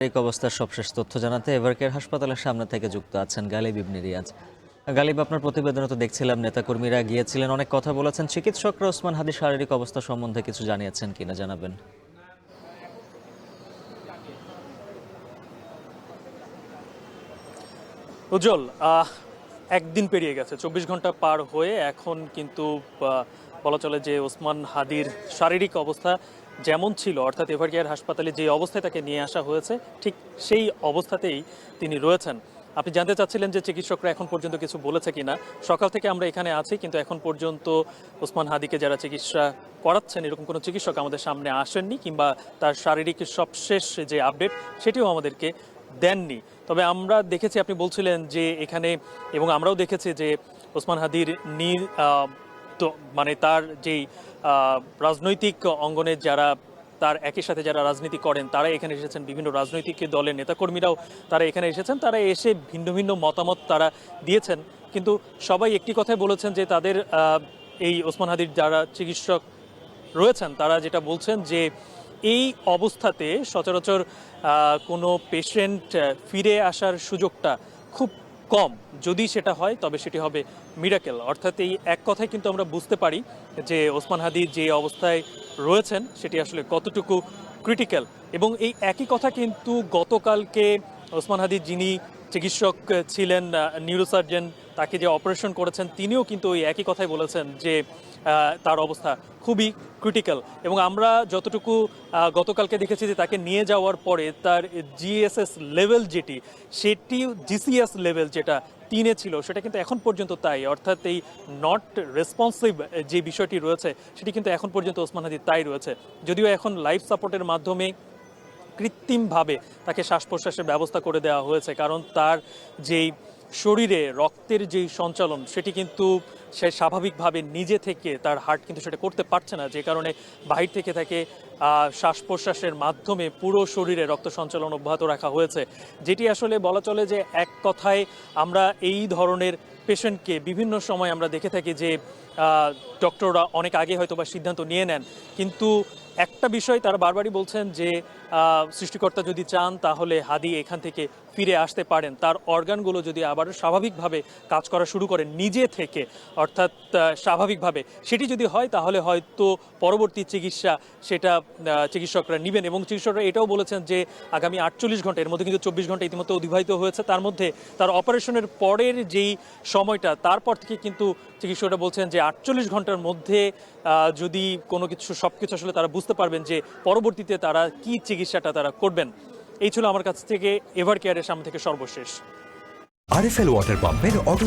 শারীরিক অবস্থার সবশেষ তথ্য জানাতে এভারকেয়ার হাসপাতালের সামনে থেকে যুক্ত আছেন গালিব ইবনে রিয়াজ। গালিব, আপনার প্রতিবেদনে তো দেখছিলাম নেতাকর্মীরা গিয়েছিলেন, অনেক কথা বলেছেন। চিকিৎসকরা ওসমান হাদির শারীরিক অবস্থা সম্বন্ধে কিছু জানিয়েছেন কিনা জানাবেন। উজ্জ্বল, একদিন পেরিয়ে গেছে, 24 ঘন্টা পার হয়ে এখন কিন্তু বলা চলে যে ওসমান হাদির শারীরিক অবস্থা যেমন ছিল, অর্থাৎ এভারকেয়ার হাসপাতালে যে অবস্থায় তাকে নিয়ে আসা হয়েছে ঠিক সেই অবস্থাতেই তিনি রয়েছেন। আপনি জানতে চাচ্ছিলেন যে চিকিৎসকরা এখন পর্যন্ত কিছু বলেছে কিনা। সকাল থেকে আমরা এখানে আছি, কিন্তু এখন পর্যন্ত ওসমান হাদিকে যারা চিকিৎসা করাচ্ছেন এরকম কোনো চিকিৎসক আমাদের সামনে আসেননি, কিংবা তার শারীরিক সবশেষ যে আপডেট সেটিও আমাদেরকে দেননি। তবে আমরা দেখেছি, আপনি বলছিলেন যে এখানে, এবং আমরাও দেখেছি যে ওসমান হাদির তো মানে তার যেই রাজনৈতিক অঙ্গনের যারা তার একই সাথে যারা রাজনীতি করেন তারা এখানে এসেছেন, বিভিন্ন রাজনৈতিক দলের নেতাকর্মীরাও তারা এখানে এসেছেন, তারা এসে ভিন্ন ভিন্ন মতামত তারা দিয়েছেন। কিন্তু সবাই একটি কথাই বলেছেন যে তাদের এই ওসমান হাদির যারা চিকিৎসক রয়েছেন তারা যেটা বলছেন যে এই অবস্থাতে সচরাচর কোনো পেশেন্ট ফিরে আসার সুযোগটা খুব কম। যদি সেটা হয় তবে সেটি হবে মিরাকেল। অর্থাৎ এই এক কথায় কিন্তু আমরা বুঝতে পারি যে ওসমান হাদি যে অবস্থায় রয়েছেন সেটি আসলে কতটুকু ক্রিটিক্যাল। এবং এই একই কথা কিন্তু গতকালকে ওসমান হাদি যিনি চিকিৎসক ছিলেন, নিউরোসার্জন, তাকে যে অপারেশন করেছেন তিনিও কিন্তু ওই একই কথাই বলেছেন যে তার অবস্থা খুবই ক্রিটিক্যাল। এবং আমরা যতটুকু গতকালকে দেখেছি যে তাকে নিয়ে যাওয়ার পরে তার জিএসএস লেভেল যেটি, সেটি জিসিএস লেভেল যেটা 3-এ ছিল সেটা কিন্তু এখন পর্যন্ত তাই, অর্থাৎ এই নট রেসপন্সিভ যে বিষয়টি রয়েছে সেটি কিন্তু এখন পর্যন্ত ওসমান হাদির তাই রয়েছে। যদিও এখন লাইফ সাপোর্টের মাধ্যমে কৃত্রিমভাবে তাকে শ্বাস প্রশ্বাসের ব্যবস্থা করে দেওয়া হয়েছে, কারণ তার যেই শরীরে রক্তের যেই সঞ্চালন সেটি কিন্তু সে স্বাভাবিকভাবে নিজে থেকে তার হার্ট কিন্তু সেটা করতে পারছে না, যে কারণে বাহির থেকে তাকে শ্বাস প্রশ্বাসের মাধ্যমে পুরো শরীরে রক্ত সঞ্চালন অব্যাহত রাখা হয়েছে। যেটি আসলে বলা চলে যে এক কথায় আমরা এই ধরনের পেশেন্টকে বিভিন্ন সময় আমরা দেখে থাকি যে ডক্টররা অনেক আগে হয়তো বা সিদ্ধান্ত নিয়ে নেন, কিন্তু একটা বিষয় তারা বারবারই বলছেন যে সৃষ্টিকর্তা যদি চান তাহলে হাদি এখান থেকে ফিরে আসতে পারেন, তার অর্গানগুলো যদি আবার স্বাভাবিকভাবে কাজ করা শুরু করে নিজে থেকে, অর্থাৎ স্বাভাবিকভাবে সেটি যদি হয় তাহলে হয়তো পরবর্তী চিকিৎসা সেটা চিকিৎসকরা নেবেন। এবং চিকিৎসকরা এটাও বলেছেন যে আগামী 48 ঘন্টা, এর মধ্যে কিন্তু 24 ঘন্টা ইতিমধ্যে অতিবাহিত হয়েছে, তার মধ্যে তার অপারেশনের পরের যেই সময়টা তারপর থেকে কিন্তু চিকিৎসকরা বলছেন যে 48 ঘন্টার মধ্যে যদি কোনো কিছু সবকিছু আসলে তারা বুঝতে পারবেন যে পরবর্তীতে তারা কি চিকিৎসাটা তারা করবেন। এই ছিল আমার কাছ থেকে এভারকেয়ারের সামনে থেকে সর্বশেষ। আরএফএল ওয়াটার পাম্পের অটো